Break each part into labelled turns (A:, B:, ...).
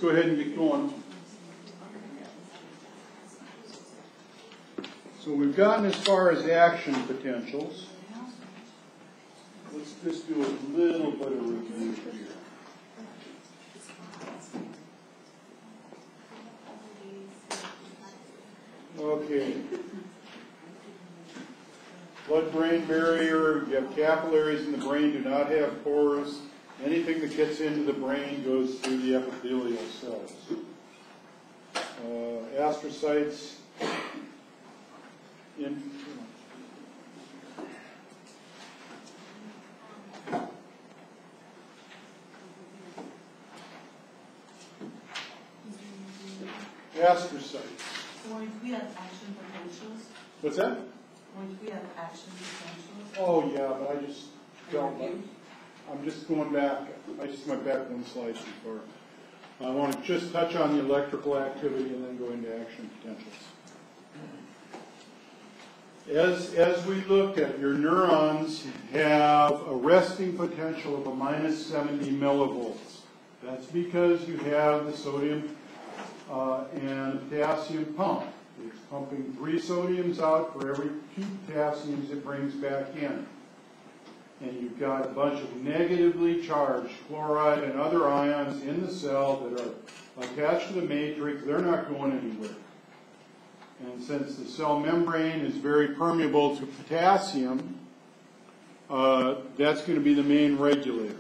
A: Go ahead and get going. So we've gotten as far as action potentials. Let's just do a little bit of review here. Okay. Blood-brain barrier, you have capillaries in the brain, do not have pores. Anything that gets into the brain goes through the epithelial cells. Astrocytes, astrocytes.
B: So if we have action potentials?
A: What's that?
B: If we have action potentials?
A: Oh yeah, but I just don't. I'm just going back. I just went back one slide too far. I want to just touch on the electrical activity and then go into action potentials. As we looked at, your neurons have a resting potential of a minus 70 millivolts. That's because you have the sodium and potassium pump. It's pumping 3 sodiums out for every 2 potassiums it brings back in. And you've got a bunch of negatively charged chloride and other ions in the cell that are attached to the matrix. They're not going anywhere. And since the cell membrane is very permeable to potassium, that's going to be the main regulator.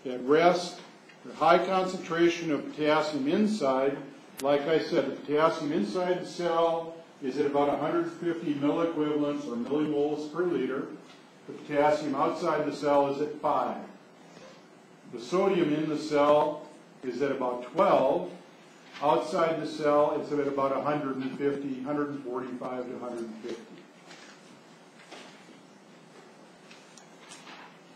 A: At rest, the high concentration of potassium inside, like I said, the potassium inside the cell is at about 150 milliequivalents or millimoles per liter. The potassium outside the cell is at 5. The sodium in the cell is at about 12. Outside the cell, it's at about 150, 145 to 150.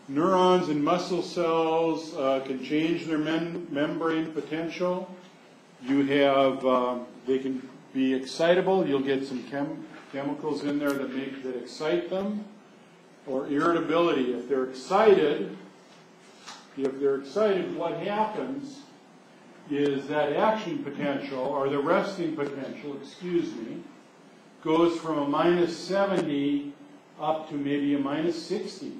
A: Neurons and muscle cells can change their membrane potential. You have, they can be excitable. You'll get some chemicals in there that excite them. Or irritability. If they're excited, what happens is that action potential, or the resting potential, goes from a minus 70 up to maybe a minus 60.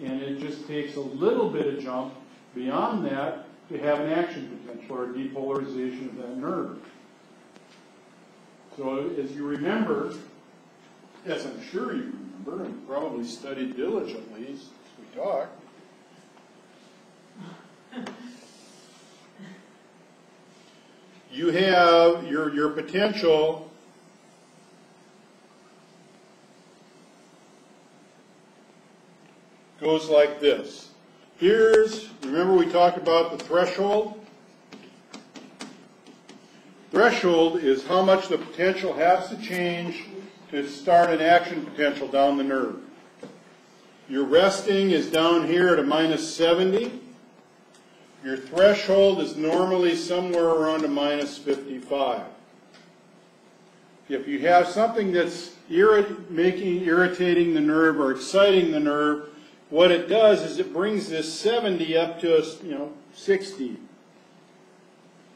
A: And it just takes a little bit of jump beyond that to have an action potential or a depolarization of that nerve. So as you remember, as I'm sure you remember, and probably studied diligently as we talked, you have your potential goes like this. Remember we talked about the threshold? Threshold is how much the potential has to change to start an action potential down the nerve. Your resting is down here at a minus 70. Your threshold is normally somewhere around a minus 55. If you have something that's irritating the nerve or exciting the nerve, what it does is it brings this 70 up to a 60.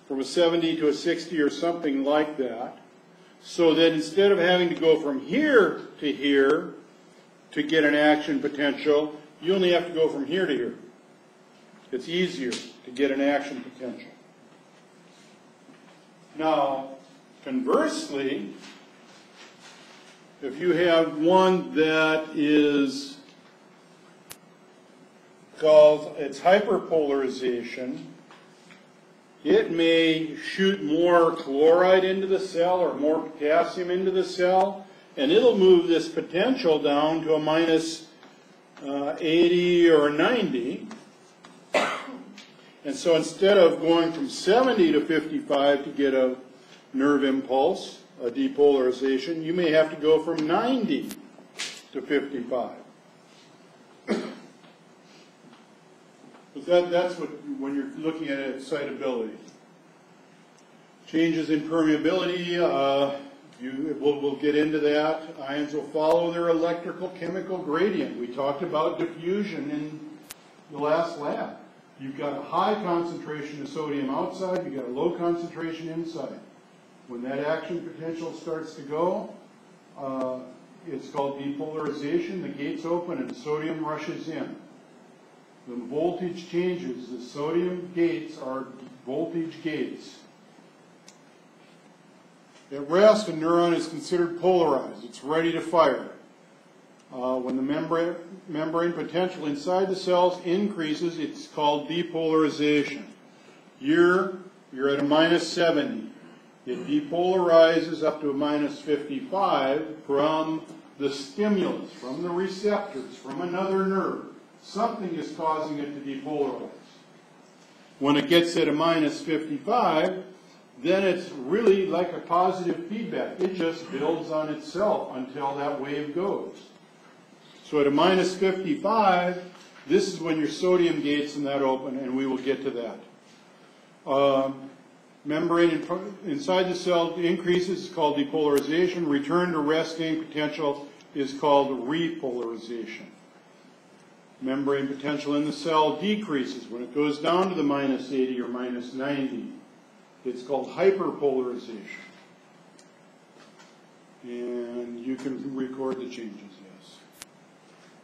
A: From a 70 to a 60 or something like that. So that instead of having to go from here to get an action potential, you only have to go from here to here. It's easier to get an action potential. Now, conversely, if you have one that is called, it's hyperpolarization, it may shoot more chloride into the cell or more potassium into the cell, and it'll move this potential down to a minus 80 or 90. And so instead of going from 70 to 55 to get a nerve impulse, a depolarization, you may have to go from 90 to 55. But that's what, when you're looking at excitability. Changes in permeability, we'll get into that. Ions will follow their electrical chemical gradient. We talked about diffusion in the last lab. You've got a high concentration of sodium outside, you've got a low concentration inside. When that action potential starts to go, it's called depolarization. The gates open and sodium rushes in. The voltage changes. The sodium gates are voltage gates. At rest, a neuron is considered polarized. It's ready to fire. When the membrane potential inside the cells increases, it's called depolarization. You're at a minus 70. It depolarizes up to a minus 55 from the stimulus, from the receptors, from another nerve. Something is causing it to depolarize. When it gets at a minus 55, then it's really like a positive feedback. It just builds on itself until that wave goes. So at a minus 55, this is when your sodium gates and that open, and we will get to that. Membrane inside the cell increases, is called depolarization. Return to resting potential is called repolarization. Membrane potential in the cell decreases when it goes down to the minus 80 or minus 90. It's called hyperpolarization. And you can record the changes,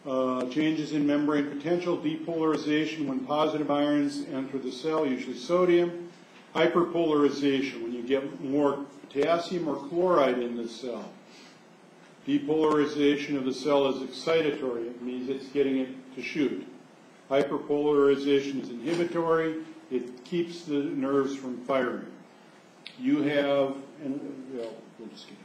A: yes. Changes in membrane potential, depolarization when positive ions enter the cell, usually sodium. Hyperpolarization, when you get more potassium or chloride in the cell. Depolarization of the cell is excitatory. It means it's getting it to shoot. Hyperpolarization is inhibitory. It keeps the nerves from firing. You have, and we'll just get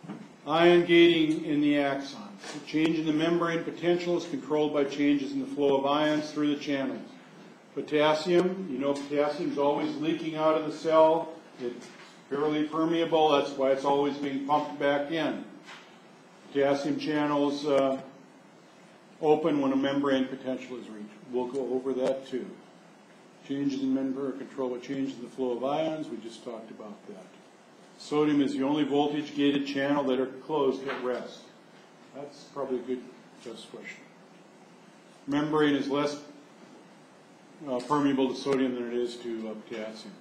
A: it. Ion gating in the axons. The change in the membrane potential is controlled by changes in the flow of ions through the channels. Potassium, you know potassium is always leaking out of the cell. It's fairly permeable. That's why it's always being pumped back in. Potassium channels open when a membrane potential is reached. We'll go over that too. Changes in membrane are controlled by changes in the flow of ions. We just talked about that. Sodium is the only voltage-gated channel that are closed at rest. That's probably a good test question. Membrane is less permeable to sodium than it is to potassium.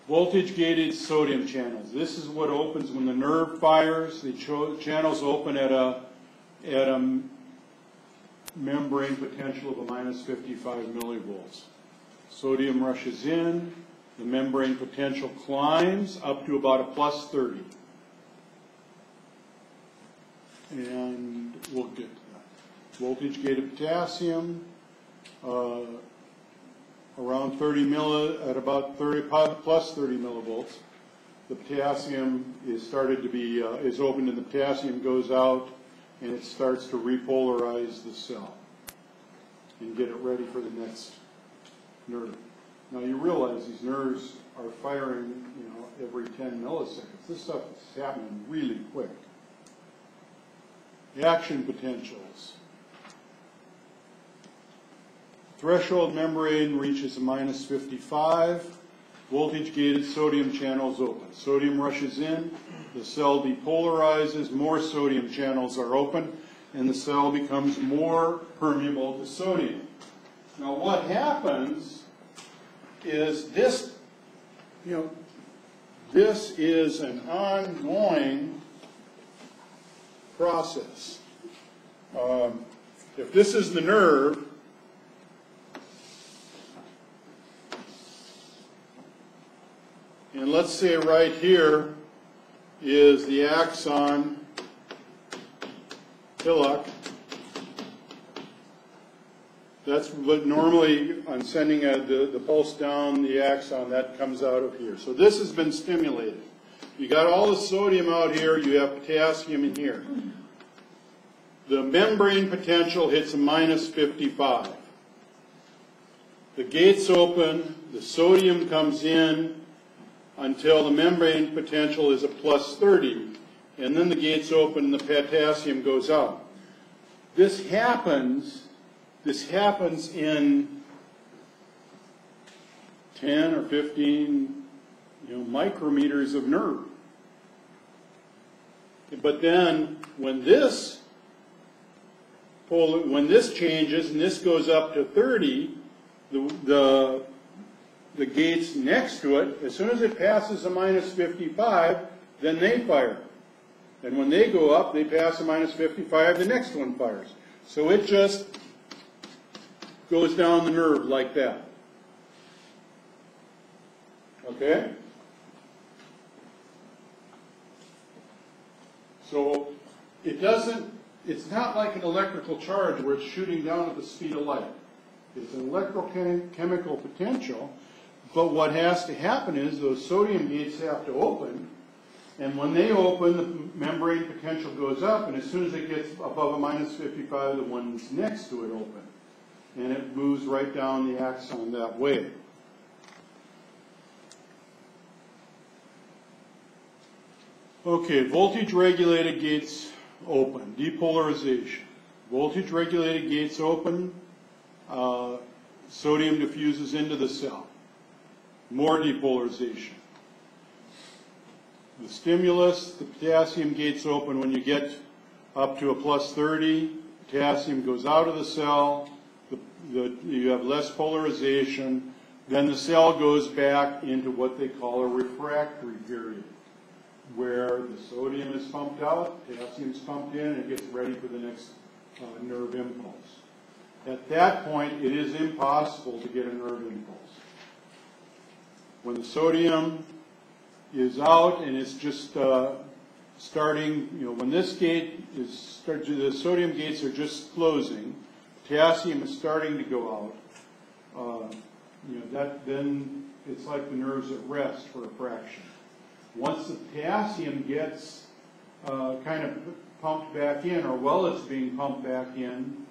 A: Voltage-gated sodium channels. This is what opens when the nerve fires. The channels open at a membrane potential of a minus 55 millivolts. Sodium rushes in. The membrane potential climbs up to about a plus 30. And we'll get to that. Voltage-gated potassium. Around 30 at about 30 plus 30 millivolts, the potassium is started to be is opened, and the potassium goes out, and it starts to repolarize the cell and get it ready for the next nerve. Now you realize these nerves are firing, every 10 milliseconds. This stuff is happening really quick. The action potentials. Threshold membrane reaches a minus 55. Voltage-gated sodium channels open. Sodium rushes in. The cell depolarizes. More sodium channels are open, and the cell becomes more permeable to sodium. Now, what happens is this, this is an ongoing process. If this is the nerve, and let's say right here is the axon hillock. That's what normally I'm sending the pulse down the axon, that comes out of here. So this has been stimulated. You got all the sodium out here, you have potassium in here. The membrane potential hits a minus 55. The gates open, the sodium comes in, until the membrane potential is a plus 30, and then the gates open and the potassium goes out. This happens in 10 or 15 micrometers of nerve. But then when this when this changes and this goes up to 30, the gates next to it, as soon as it passes a minus 55, then they fire. And when they go up, they pass a minus 55, the next one fires. So it just goes down the nerve like that. Okay? So it's not like an electrical charge where it's shooting down at the speed of light. It's an electrochemical potential, but what has to happen is those sodium gates have to open, and when they open, the membrane potential goes up, and as soon as it gets above a minus 55, the ones next to it open. And it moves right down the axon that way. Okay, voltage regulated gates open, depolarization. Voltage regulated gates open, sodium diffuses into the cell. More depolarization. The stimulus, the potassium gates open when you get up to a plus 30. Potassium goes out of the cell. You have less polarization. Then the cell goes back into what they call a refractory period, where the sodium is pumped out, potassium is pumped in, and it gets ready for the next nerve impulse. At that point, it is impossible to get a nerve impulse. When the sodium is out and it's just starting, when this gate is the sodium gates are just closing, potassium is starting to go out. Then it's like the nerve's at rest for a fraction. Once the potassium gets kind of pumped back in, or while it's being pumped back in,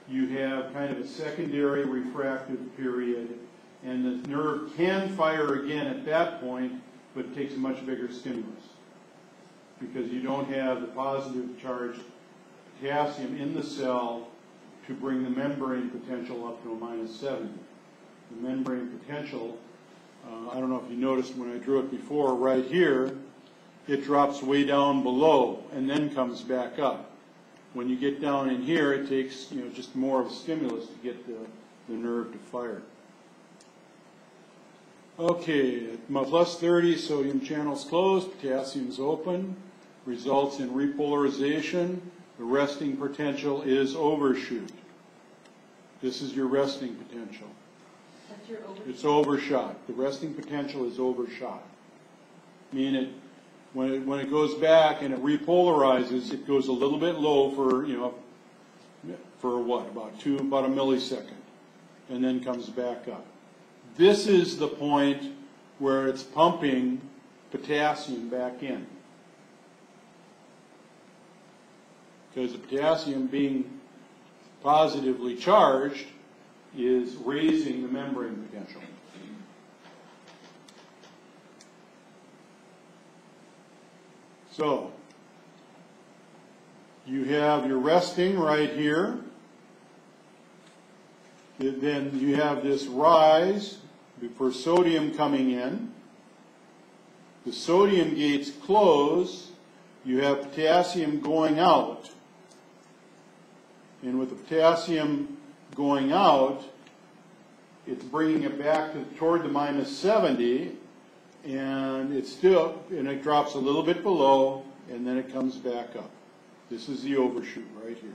A: you have kind of a secondary refractive period, and the nerve can fire again at that point, but it takes a much bigger stimulus because you don't have the positive charged potassium in the cell to bring the membrane potential up to a minus 70. The membrane potential, I don't know if you noticed when I drew it before, right here, it drops way down below and then comes back up. When you get down in here, it takes just more of a stimulus to get the nerve to fire. Okay, at plus 30, sodium channels closed, potassium's open, results in repolarization. The resting potential is overshoot. This is your resting potential.
B: That's your overshoot?
A: It's overshot. The resting potential is overshot. Meaning when it goes back and it repolarizes, it goes a little bit low for what? About a millisecond, and then comes back up. This is the point where it's pumping potassium back in. Because the potassium being positively charged is raising the membrane potential. So, you have your resting right here. Then you have this rise for sodium coming in. The sodium gates close. You have potassium going out. And with the potassium going out, it's bringing it back toward the minus 70, and it drops a little bit below, and then it comes back up. This is the overshoot right here.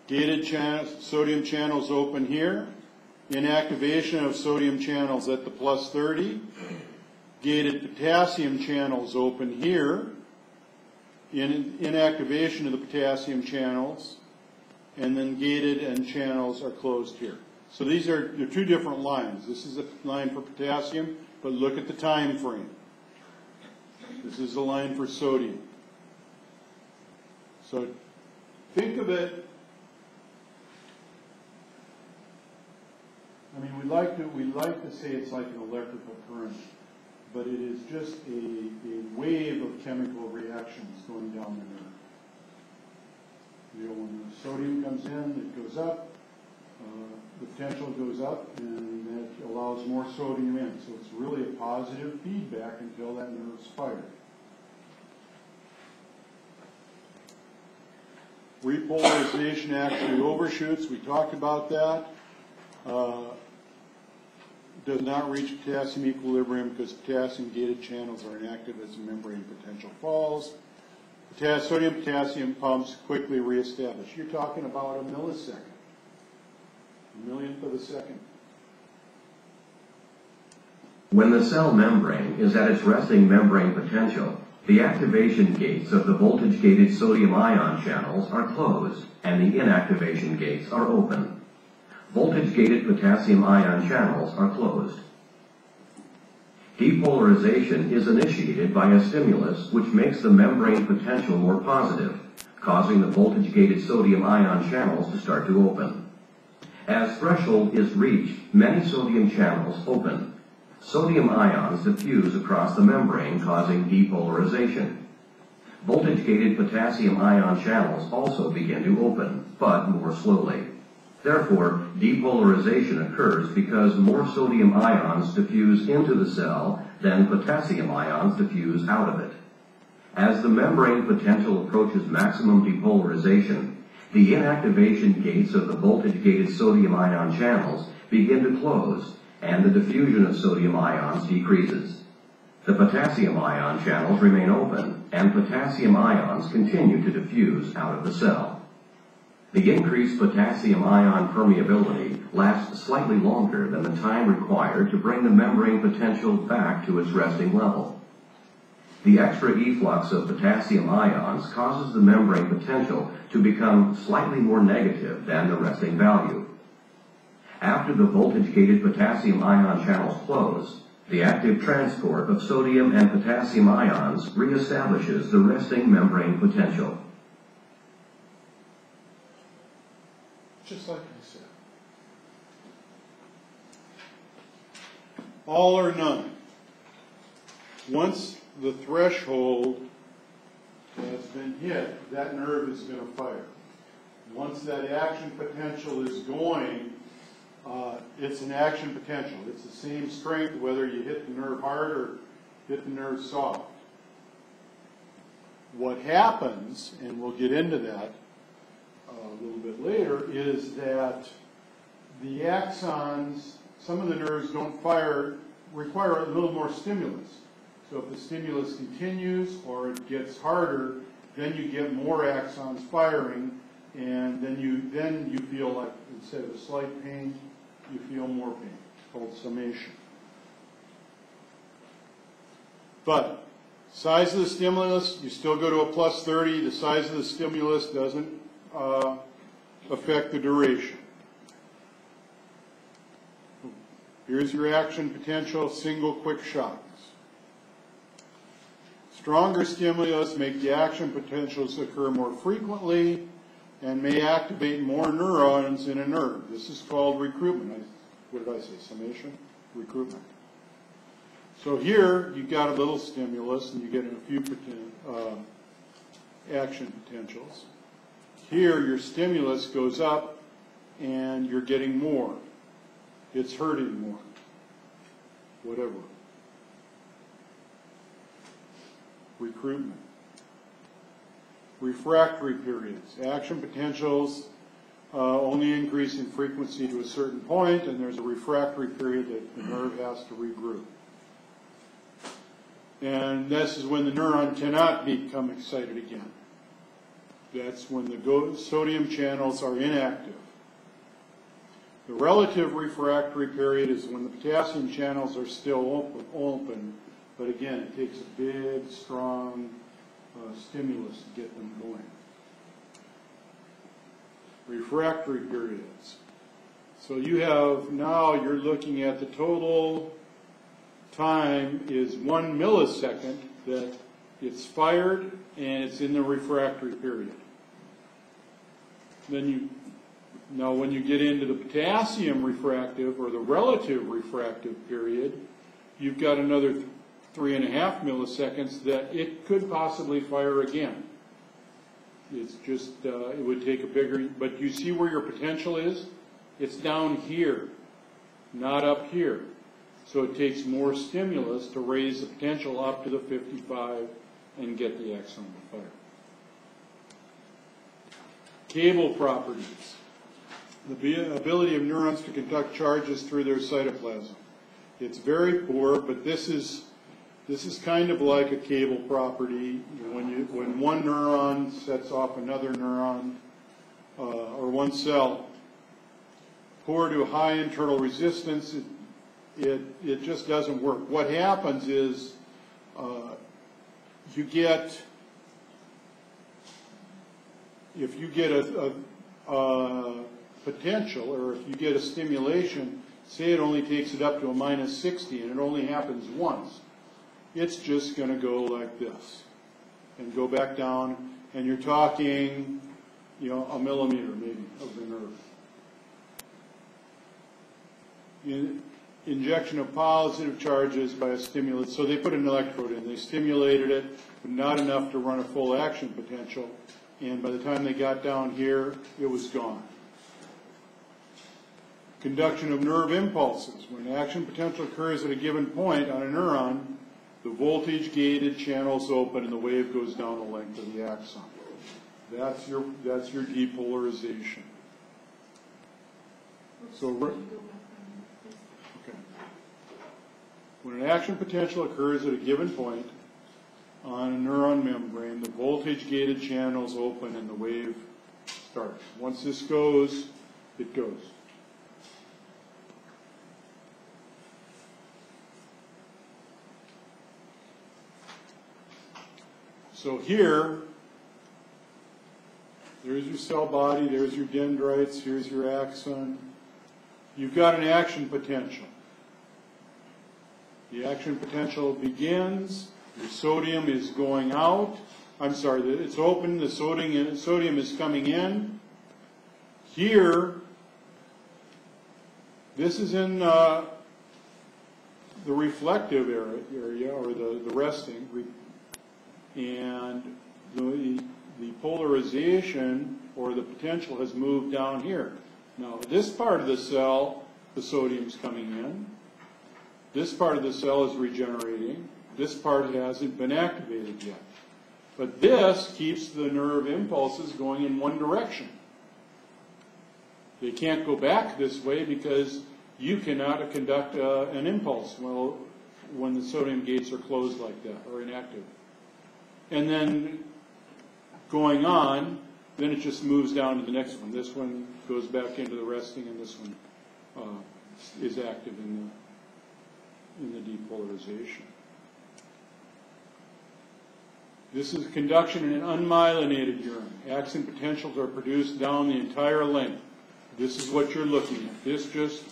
A: Gated sodium channels open here. Inactivation of sodium channels at the plus 30. Gated potassium channels open here. Inactivation of the potassium channels. And then gated and channels are closed here. So they're two different lines. This is a line for potassium, but look at the time frame. This is the line for sodium. So think of it. I mean, we like to say it's like an electrical current, but it is just a wave of chemical reactions going down the nerve. When the sodium comes in, it goes up, the potential goes up, and that allows more sodium in. So it's really a positive feedback until that nerve's fired. Repolarization actually overshoots. We talked about that. Does not reach potassium equilibrium because potassium-gated channels are inactive as the membrane potential falls. Sodium-potassium pumps quickly reestablish. You're talking about a millisecond, a millionth of a second.
C: When the cell membrane is at its resting membrane potential, the activation gates of the voltage-gated sodium ion channels are closed and the inactivation gates are open. Voltage-gated potassium ion channels are closed. Depolarization is initiated by a stimulus which makes the membrane potential more positive, causing the voltage-gated sodium ion channels to start to open. As threshold is reached, many sodium channels open. Sodium ions diffuse across the membrane, causing depolarization. Voltage-gated potassium ion channels also begin to open, but more slowly. Therefore, depolarization occurs because more sodium ions diffuse into the cell than potassium ions diffuse out of it. As the membrane potential approaches maximum depolarization, the inactivation gates of the voltage-gated sodium ion channels begin to close, and the diffusion of sodium ions decreases. The potassium ion channels remain open, and potassium ions continue to diffuse out of the cell. The increased potassium ion permeability lasts slightly longer than the time required to bring the membrane potential back to its resting level. The extra efflux of potassium ions causes the membrane potential to become slightly more negative than the resting value. After the voltage-gated potassium ion channels close, the active transport of sodium and potassium ions reestablishes the resting membrane potential.
A: Just like I said. All or none. Once the threshold has been hit, that nerve is going to fire. Once that action potential is going, it's an action potential. It's the same strength whether you hit the nerve hard or hit the nerve soft. What happens, and we'll get into that a little bit later, is that the axons, some of the nerves don't fire, require a little more stimulus. So if the stimulus continues or it gets harder, then you get more axons firing, and then you feel like, instead of a slight pain, you feel more pain. It's called summation. But size of the stimulus, you still go to a plus 30. The size of the stimulus doesn't affect the duration. Here's your action potential, single quick shocks. Stronger stimulus make the action potentials occur more frequently and may activate more neurons in a nerve. This is called recruitment. What did I say? Summation? Recruitment. So here you've got a little stimulus and you get a few action potentials. Here your stimulus goes up and you're getting more. It's hurting more. Whatever. Recruitment. Refractory periods. Action potentials only increase in frequency to a certain point, and there's a refractory period that the nerve has to regroup. And this is when the neuron cannot become excited again. That's when the sodium channels are inactive. The relative refractory period is when the potassium channels are still open, but again, it takes a big, strong stimulus to get them going. Refractory periods. So you have, now you're looking at the total time is 1 millisecond that it's fired and it's in the refractory period. Then now when you get into the potassium refractive or the relative refractive period, you've got another 3.5 milliseconds that it could possibly fire again. It's just, it would take a bigger, but you see where your potential is? It's down here, not up here. So it takes more stimulus to raise the potential up to the 55 and get the axon to fire. Cable properties. The ability of neurons to conduct charges through their cytoplasm. It's very poor, but this is kind of like a cable property. When one neuron sets off another neuron, or one cell, poor to high internal resistance, it just doesn't work. What happens is if you get a potential, or if you get a stimulation, say it only takes it up to a -60 and it only happens once, it's just going to go like this and go back down, and you're talking, a millimeter maybe of the nerve. Injection of positive charges by a stimulant. So they put an electrode in, they stimulated it, but not enough to run a full action potential, and by the time they got down here, it was gone. Conduction of nerve impulses. When action potential occurs at a given point on a neuron, the voltage-gated channels open and the wave goes down the length of the axon. That's your depolarization. So, okay. When an action potential occurs at a given point on a neuron membrane, the voltage-gated channels open and the wave starts. Once this goes, it goes. So here, there's your cell body, there's your dendrites, here's your axon. You've got an action potential. The action potential begins, the sodium is going out. I'm sorry, it's open, the sodium is coming in. Here, this is in the reflective area, or the resting. And the polarization, or the potential, has moved down here. Now, this part of the cell, the sodium's coming in. This part of the cell is regenerating. This part hasn't been activated yet. But this keeps the nerve impulses going in one direction. They can't go back this way because you cannot conduct an impulse when the sodium gates are closed like that, or inactive. And then going on, then it just moves down to the next one. This one goes back into the resting, and this one is active in the depolarization. This is conduction in an unmyelinated urine. Action potentials are produced down the entire length. This is what you're looking at. This just,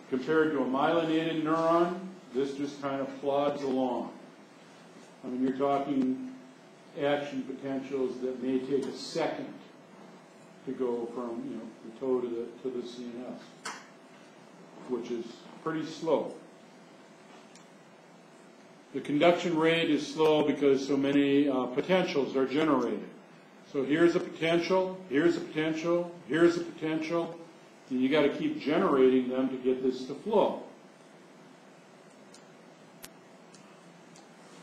A: compared to a myelinated neuron, this just kind of plods along. I mean, you're talking action potentials that may take a second to go from the toe to the CNS, which is pretty slow. The conduction rate is slow because so many potentials are generated. So here's a potential, here's a potential, here's a potential, and you got to keep generating them to get this to flow.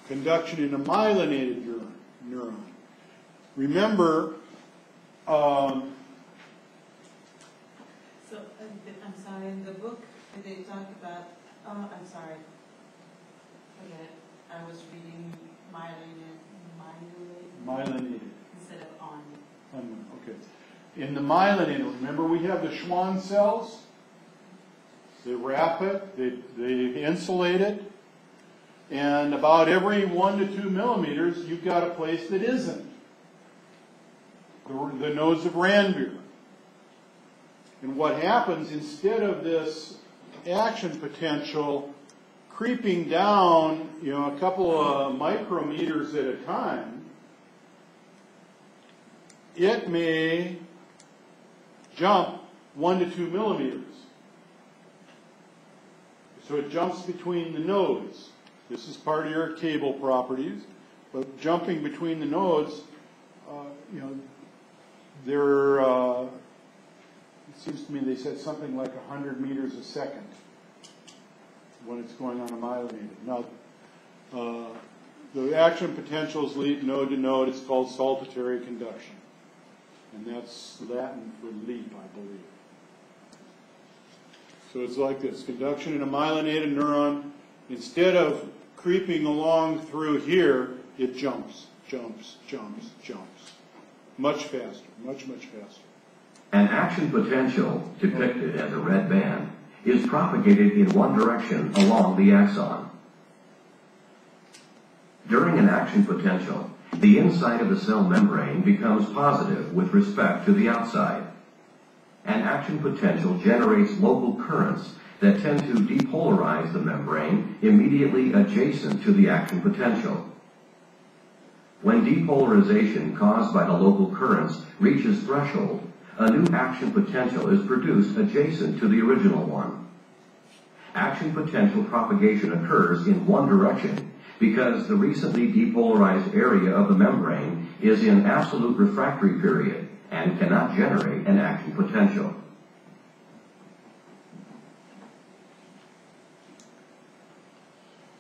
A: Conduction in a myelinated neuron. Remember,
B: So, I'm sorry, in the book, they talk about, I'm sorry, forget it. I was reading
A: myelinated.
B: instead of on.
A: Okay. In the myelinated, remember we have the Schwann cells? They wrap it, they insulate it, and about every 1 to 2 millimeters, you've got a place that isn't. The nose of Ranvier. And what happens, instead of this action potential creeping down, a couple of micrometers at a time, it may jump 1 to 2 millimeters. So it jumps between the nodes. This is part of your cable properties, but jumping between the nodes, they're, it seems to me they said something like 100 meters a second when it's going on a myelinated. Now, the action potentials lead node to node. It's called saltatory conduction. And that's Latin for leap, I believe. So it's like this. Conduction in a myelinated neuron, instead of creeping along through here, it jumps, jumps, jumps, jumps. Much faster, much, much faster.
C: An action potential, depicted as a red band, is propagated in one direction along the axon. During an action potential, the inside of the cell membrane becomes positive with respect to the outside. An action potential generates local currents that tend to depolarize the membrane immediately adjacent to the action potential. When depolarization caused by the local currents reaches threshold, a new action potential is produced adjacent to the original one. Action potential propagation occurs in one direction because the recently depolarized area of the membrane is in absolute refractory period and cannot generate an action potential.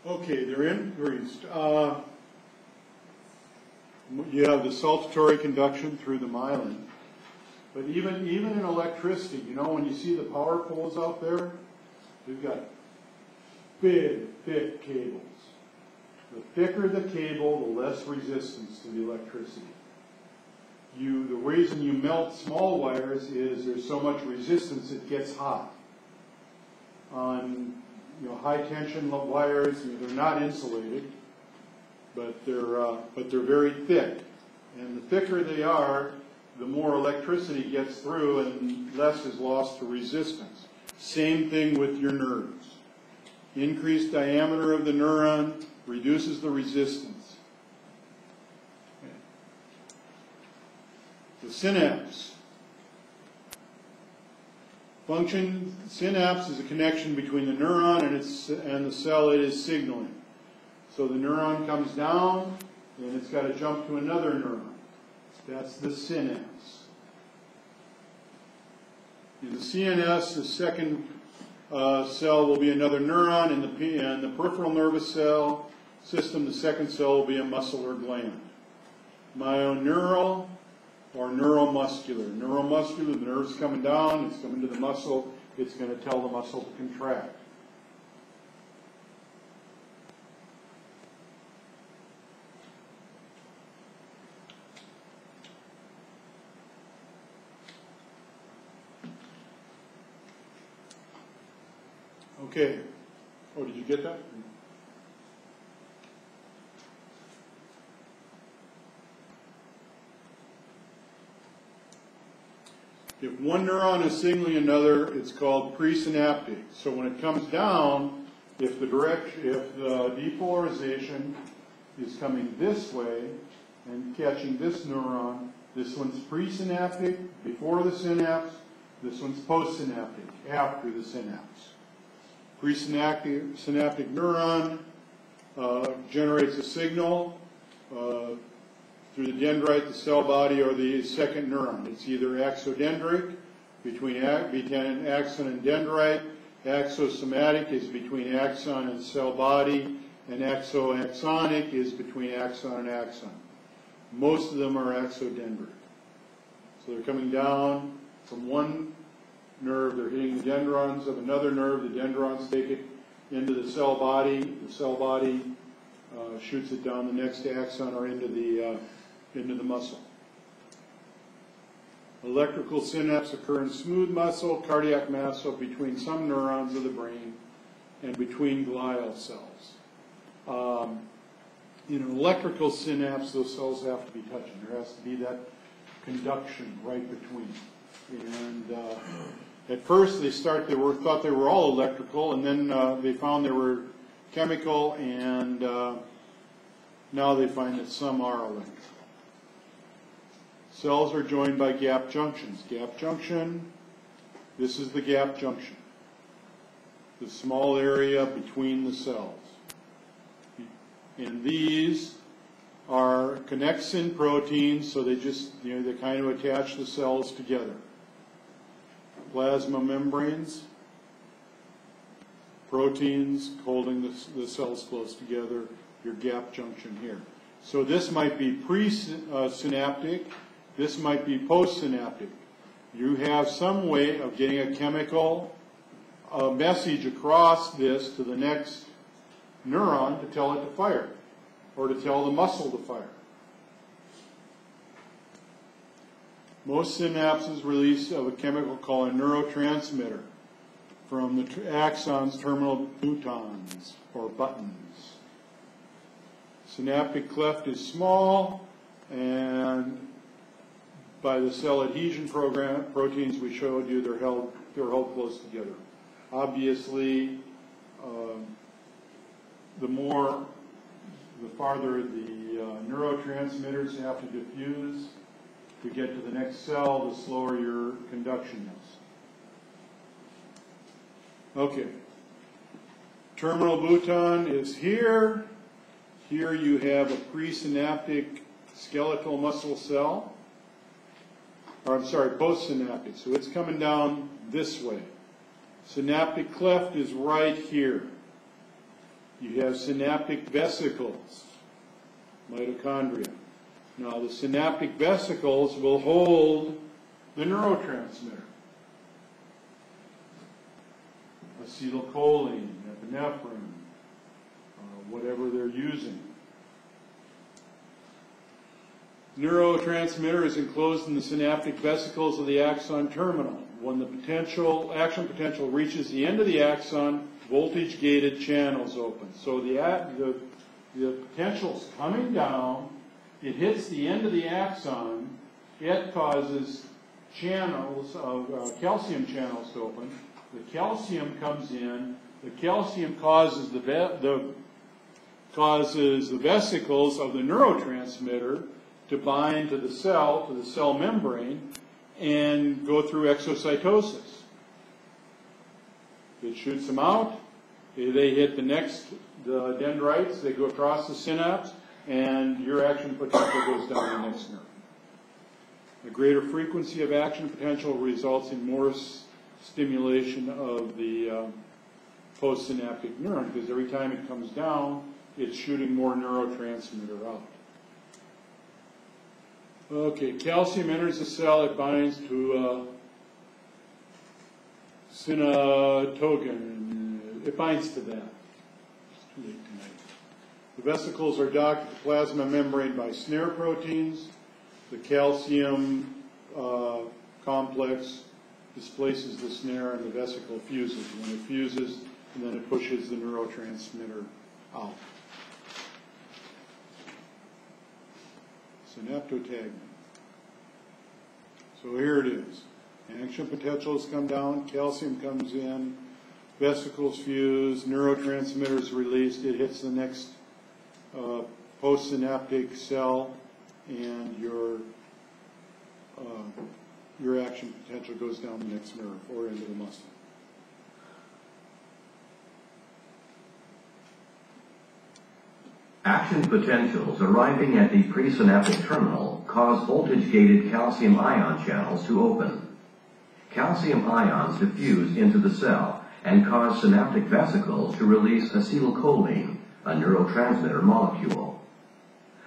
A: Okay, they're increased. You have the saltatory conduction through the myelin. But even in electricity, you know, when you see the power poles out there, they've got big, thick cables. The thicker the cable, the less resistance to the electricity. The reason you melt small wires is there's so much resistance it gets hot. On high tension wires, they're not insulated, but they're very thick. And the thicker they are, the more electricity gets through and less is lost to resistance. Same thing with your nerves. Increased diameter of the neuron reduces the resistance. Okay. The synapse. Synapse is a connection between the neuron and the cell it is signaling. So the neuron comes down, and it's got to jump to another neuron. That's the synapse. In the CNS, the second cell will be another neuron. In the peripheral nervous cell system, the second cell will be a muscle or gland. Myoneural or neuromuscular. Neuromuscular, the nerve's coming down, it's coming to the muscle, it's going to tell the muscle to contract. Okay. Oh, did you get that? If one neuron is signaling another, it's called presynaptic. So when it comes down, if the depolarization is coming this way and catching this neuron, this one's presynaptic, before the synapse, this one's postsynaptic, after the synapse. Presynaptic neuron generates a signal through the dendrite, the cell body, or the second neuron. It's either axodendric, between axon and dendrite. Axosomatic is between axon and cell body, and axoaxonic is between axon and axon. Most of them are axodendric. So they're coming down from one nerve, they're hitting the dendrons of another nerve, the dendrons take it into the cell body shoots it down the next axon or into the muscle. Electrical synapse occur in smooth muscle, cardiac muscle, between some neurons of the brain, and between glial cells. In an electrical synapse, those cells have to be touching. There has to be that conduction right between. And at first, they thought they were all electrical, and then they found they were chemical, and now they find that some are electrical. Cells are joined by gap junctions. Gap junction, this is the gap junction. The small area between the cells. And these are connexin proteins, so they just, they kind of attach the cells together. Plasma membranes, proteins holding the cells close together, your gap junction here. So this might be presynaptic, This might be postsynaptic. You have some way of getting a chemical message across this to the next neuron to tell it to fire, or to tell the muscle to fire. Most synapses release of a chemical called a neurotransmitter from the axon's terminal boutons, or buttons. Synaptic cleft is small, and by the cell adhesion proteins we showed you, they're held close together. Obviously, the farther the neurotransmitters have to diffuse to get to the next cell, the slower your conduction is. Okay. Terminal bouton is here. Here you have a presynaptic skeletal muscle cell. Or I'm sorry, postsynaptic. So it's coming down this way. Synaptic cleft is right here. You have synaptic vesicles, mitochondria. Now the synaptic vesicles will hold the neurotransmitter. Acetylcholine, epinephrine, whatever they're using. Neurotransmitter is enclosed in the synaptic vesicles of the axon terminal. When the action potential reaches the end of the axon, voltage-gated channels open. So the potential's coming down, it hits the end of the axon, it causes channels of calcium channels to open. The calcium comes in, the calcium causes the vesicles of the neurotransmitter to bind to the cell membrane, and go through exocytosis. It shoots them out, they hit the dendrites, they go across the synapse, and your action potential goes down the next nerve. A greater frequency of action potential results in more stimulation of the postsynaptic neuron, because every time it comes down, it's shooting more neurotransmitter out. Okay, calcium enters the cell, it binds to synaptogen. It binds to that. It's too late tonight. The vesicles are docked to the plasma membrane by snare proteins. The calcium complex displaces the snare and the vesicle fuses. When it fuses, and then it pushes the neurotransmitter out. Synaptotagmin. So here it is. Action potentials come down, calcium comes in, vesicles fuse, neurotransmitters released, it hits the next postsynaptic cell, and your action potential goes down the next nerve or into the muscle.
C: Action potentials arriving at the presynaptic terminal cause voltage-gated calcium ion channels to open. Calcium ions diffuse into the cell and cause synaptic vesicles to release acetylcholine, a neurotransmitter molecule.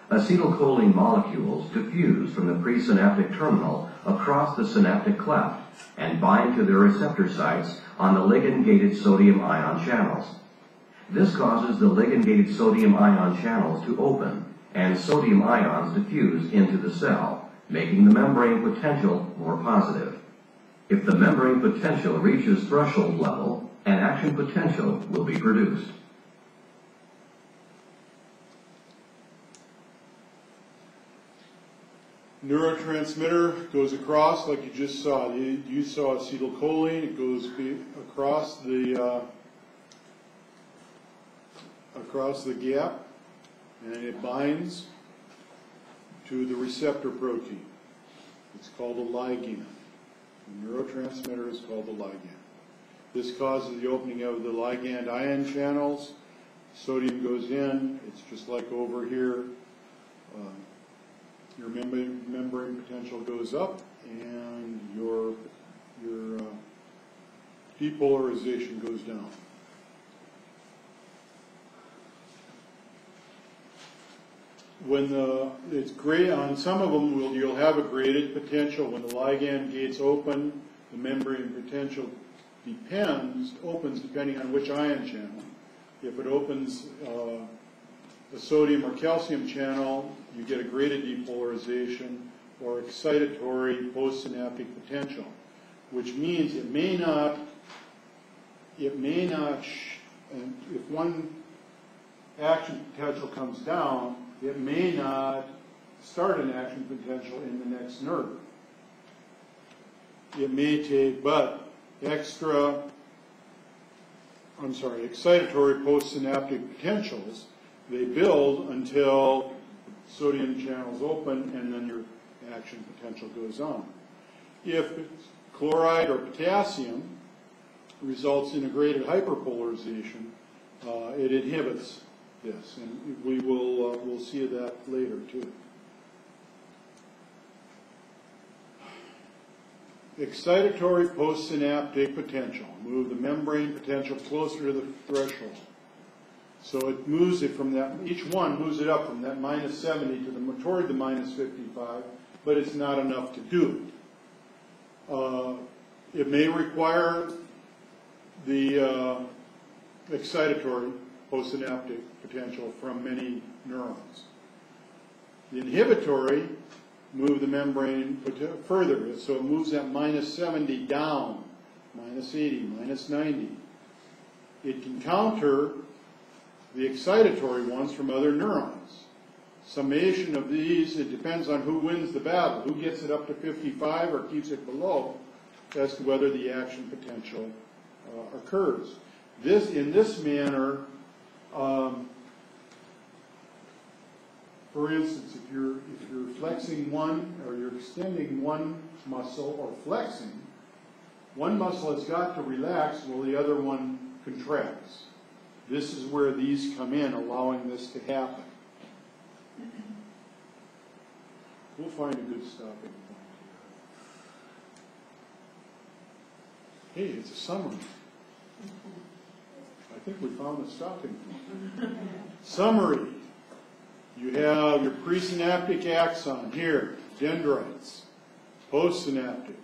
C: Acetylcholine molecules diffuse from the presynaptic terminal across the synaptic cleft and bind to their receptor sites on the ligand-gated sodium ion channels. This causes the ligand-gated sodium ion channels to open and sodium ions diffuse into the cell, making the membrane potential more positive. If the membrane potential reaches threshold level, an action potential will be produced.
A: Neurotransmitter goes across, like you just saw. You saw acetylcholine. It goes across the gap, and it binds to the receptor protein. It's called a ligand. The neurotransmitter is called the ligand. This causes the opening of the ligand ion channels. Sodium goes in. It's just like over here. Your membrane potential goes up, and your depolarization goes down. it's great, on some of them you'll have a graded potential. When the ligand gates open, the membrane potential opens depending on which ion channel. If it opens a sodium or calcium channel, you get a graded depolarization or excitatory postsynaptic potential, which means it may not, and if one action potential comes down, it may not start an action potential in the next nerve. It may take, but excitatory postsynaptic potentials, they build until sodium channels open and then your action potential goes on. If it's chloride or potassium results in a graded hyperpolarization, it inhibits this, and we'll see that later too. Excitatory postsynaptic potential. Move the membrane potential closer to the threshold. So it moves it from that, each one moves it up from that minus 70 toward the minus 55, but it's not enough to do it. It may require the excitatory postsynaptic potential from many neurons. The inhibitory move the membrane further, so it moves that minus 70 down, minus 80, minus 90. It can counter the excitatory ones from other neurons. Summation of these, it depends on who wins the battle, who gets it up to 55 or keeps it below, as to whether the action potential occurs. In this manner, for instance, if you're flexing one, or you're extending one muscle or flexing, one muscle has got to relax while the other one contracts. This is where these come in, allowing this to happen. We'll find a good stopping point here. Hey, it's a summary. I think we found the stopping point. Summary. You have your presynaptic axon here, dendrites, postsynaptic.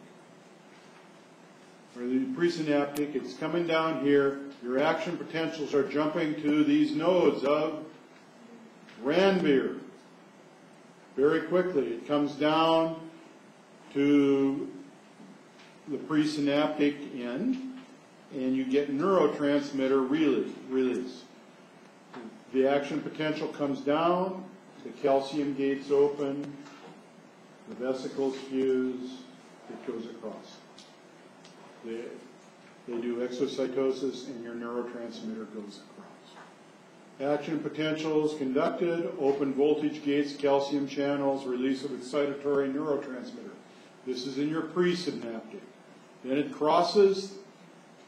A: Or the presynaptic, it's coming down here. Your action potentials are jumping to these nodes of Ranvier. Very quickly, it comes down to the presynaptic end, and you get neurotransmitter release. The action potential comes down, the calcium gates open, the vesicles fuse, it goes across. They do exocytosis and your neurotransmitter goes across. Action potentials conducted, open voltage gates, calcium channels, release of excitatory neurotransmitter. This is in your presynaptic. Then it crosses,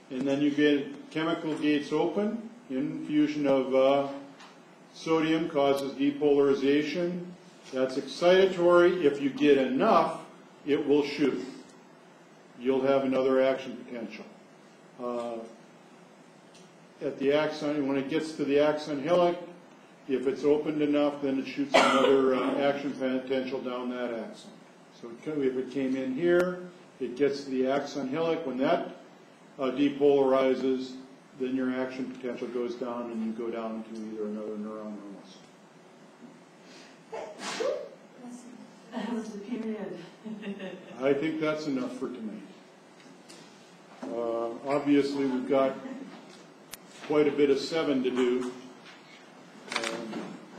A: and then you get chemical gates open, infusion of sodium causes depolarization. That's excitatory. If you get enough, it will shoot. You'll have another action potential. At the axon, when it gets to the axon hillock, if it's opened enough, then it shoots another action potential down that axon. So if it came in here, it gets to the axon hillock. When that depolarizes, then your action potential goes down and you go down to either another neuron or less.
B: That was the period.
A: I think that's enough for tonight. Obviously, we've got quite a bit of 7 to do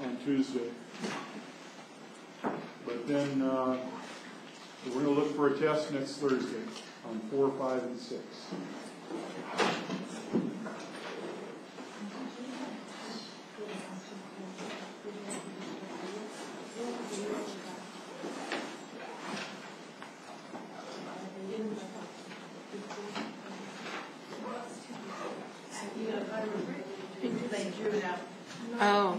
A: on Tuesday. But then we're going to look for a test next Thursday on 4, 5, and 6.
B: They drew it out.
D: Oh.